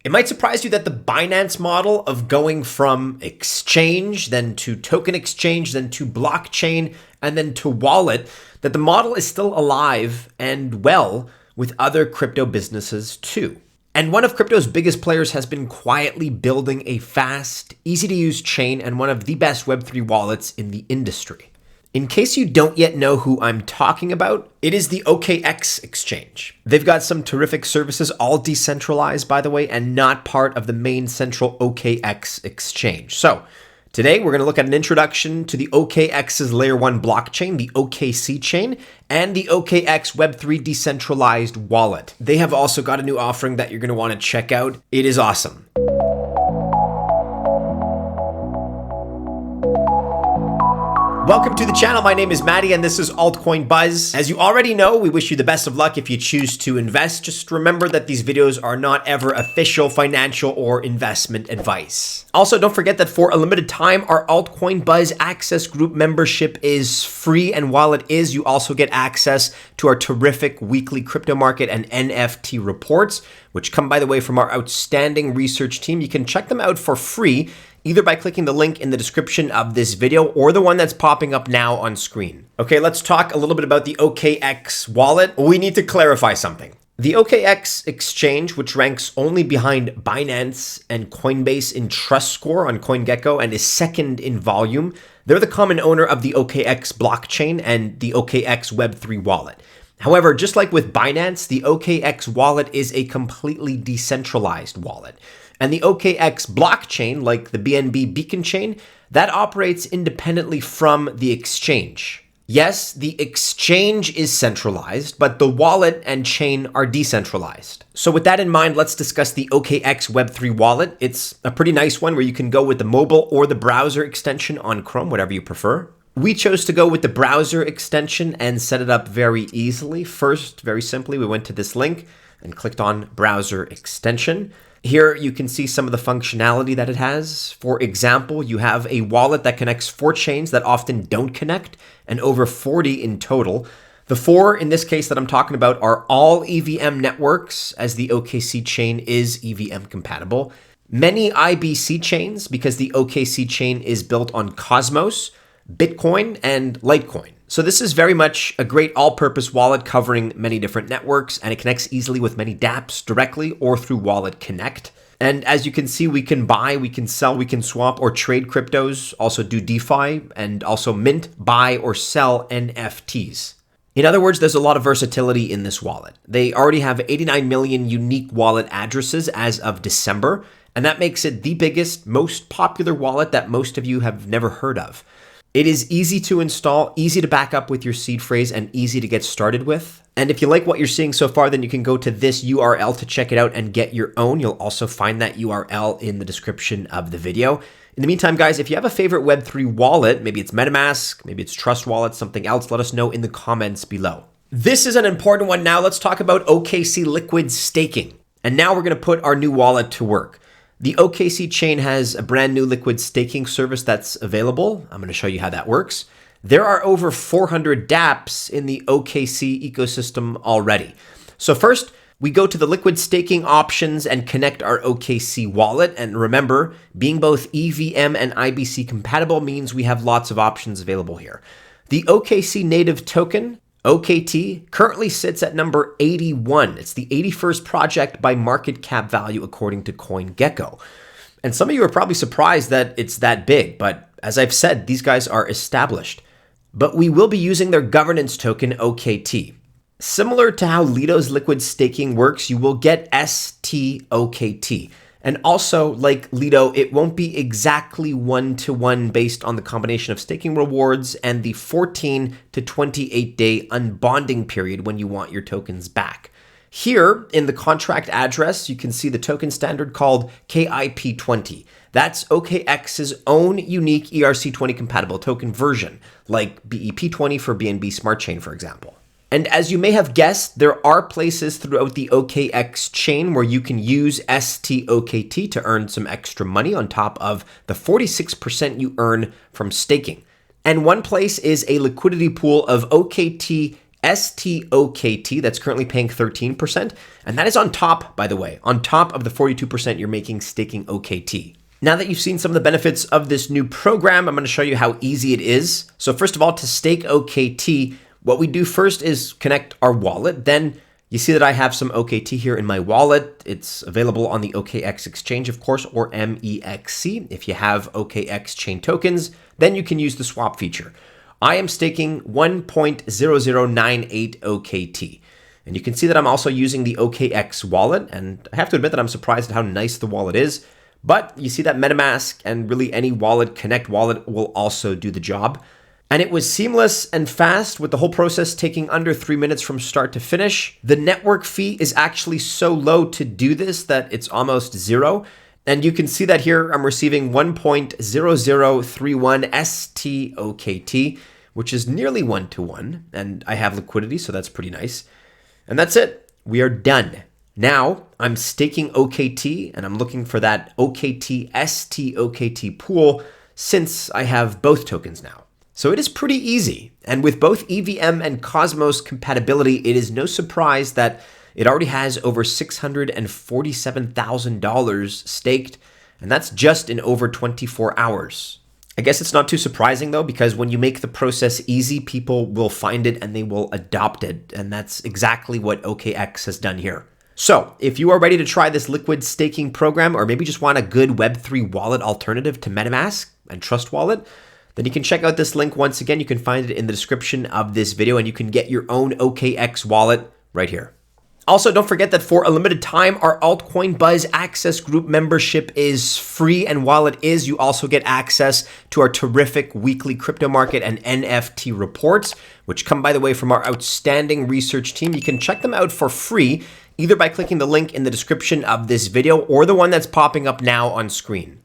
It might surprise you that the Binance model of going from exchange, then to token exchange, then to blockchain, and then to wallet, that the model is still alive and well with other crypto businesses too. And one of crypto's biggest players has been quietly building a fast, easy-to-use chain and one of the best Web3 wallets in the industry. In case you don't yet know who I'm talking about, it is the OKX Exchange. They've got some terrific services, all decentralized, by the way, and not part of the main central OKX Exchange. So today we're going to look at an introduction to the OKX's Layer 1 blockchain, the OKC chain, and the OKX Web3 decentralized wallet. They have also got a new offering that you're going to want to check out. It is awesome. Welcome to the channel. My name is Maddie and this is Altcoin Buzz. As you already know, we wish you the best of luck if you choose to invest. Just remember that these videos are not ever official financial or investment advice. Also, don't forget that for a limited time, our Altcoin Buzz Access Group membership is free. And while it is, you also get access to our terrific weekly crypto market and NFT reports, which come, by the way, from our outstanding research team. You can check them out for free either by clicking the link in the description of this video or the one that's popping up now on screen. Okay, let's talk a little bit about the OKX wallet. We need to clarify something. The OKX Exchange, which ranks only behind Binance and Coinbase in trust score on CoinGecko and is second in volume, they're the common owner of the OKX blockchain and the OKX Web3 wallet. However, just like with Binance, the OKX wallet is a completely decentralized wallet. And the OKX blockchain, like the BNB beacon chain, that operates independently from the exchange. Yes, the exchange is centralized, but the wallet and chain are decentralized. So with that in mind, let's discuss the OKX Web3 wallet. It's a pretty nice one where you can go with the mobile or the browser extension on Chrome, whatever you prefer. We chose to go with the browser extension and set it up very easily. First, very simply, we went to this link and clicked on browser extension. Here you can see some of the functionality that it has. For example, you have a wallet that connects 4 chains that often don't connect, and over 40 in total. The 4 in this case that I'm talking about are all EVM networks, as the OKC chain is EVM compatible. Many IBC chains, because the OKC chain is built on Cosmos, Bitcoin, and Litecoin. So this is very much a great all-purpose wallet covering many different networks, and it connects easily with many dApps directly or through Wallet Connect. And as you can see, we can buy, we can sell, we can swap or trade cryptos, also do DeFi, and also mint, buy, or sell NFTs. In other words, there's a lot of versatility in this wallet. They already have 89 million unique wallet addresses as of December, and that makes it the biggest, most popular wallet that most of you have never heard of. It is easy to install, easy to back up with your seed phrase, and easy to get started with. And if you like what you're seeing so far, then you can go to this URL to check it out and get your own. You'll also find that URL in the description of the video. In the meantime, guys, if you have a favorite Web3 wallet, maybe it's MetaMask, maybe it's Trust Wallet, something else, let us know in the comments below. This is an important one now. Let's talk about OKC Liquid Staking. And now we're going to put our new wallet to work. The OKC chain has a brand new liquid staking service that's available. I'm going to show you how that works. There are over 400 dApps in the OKC ecosystem already. So first, we go to the liquid staking options and connect our OKC wallet. And remember, being both EVM and IBC compatible means we have lots of options available here. The OKC native token, OKT, currently sits at number 81. It's the 81st project by market cap value according to CoinGecko. And some of you are probably surprised that it's that big, but as I've said, these guys are established. But we will be using their governance token, OKT. Similar to how Lido's liquid staking works, you will get STOKT. And also, like Lido, it won't be exactly one-to-one based on the combination of staking rewards and the 14 to 28-day unbonding period when you want your tokens back. Here, in the contract address, you can see the token standard called KIP20. That's OKX's own unique ERC20 compatible token version, like BEP20 for BNB Smart Chain, for example. And as you may have guessed, there are places throughout the OKX chain where you can use STOKT to earn some extra money on top of the 46% you earn from staking. And one place is a liquidity pool of OKT STOKT, that's currently paying 13. And that is on top, by the way, on top of the 42% you're making staking OKT. Now that you've seen some of the benefits of this new program, I'm going to show you how easy it is. So first of all, to stake OKT, what we do first is connect our wallet. Then you see that I have some OKT here in my wallet. It's available on the OKX Exchange, of course, or MEXC. If you have OKX chain tokens, then you can use the swap feature. I am staking 1.0098 OKT. And you can see that I'm also using the OKX wallet. And I have to admit that I'm surprised at how nice the wallet is. But you see that MetaMask and really any wallet, Connect wallet, will also do the job. And it was seamless and fast, with the whole process taking under 3 minutes from start to finish. The network fee is actually so low to do this that it's almost zero. And you can see that here I'm receiving 1.0031 STOKT, which is nearly 1-to-1. And I have liquidity, so that's pretty nice. And that's it. We are done. Now I'm staking OKT and I'm looking for that OKT STOKT pool since I have both tokens now. So it is pretty easy. And with both EVM and Cosmos compatibility, it is no surprise that it already has over $647,000 staked. And that's just in over 24 hours. I guess it's not too surprising though, because when you make the process easy, people will find it and they will adopt it. And that's exactly what OKX has done here. So if you are ready to try this liquid staking program, or maybe just want a good Web3 wallet alternative to MetaMask and Trust Wallet, then you can check out this link. Once again, you can find it in the description of this video, and you can get your own OKX wallet right here. Also, don't forget that for a limited time, our Altcoin Buzz Access Group membership is free. And while it is, you also get access to our terrific weekly crypto market and NFT reports, which come, by the way, from our outstanding research team. You can check them out for free, either by clicking the link in the description of this video or the one that's popping up now on screen.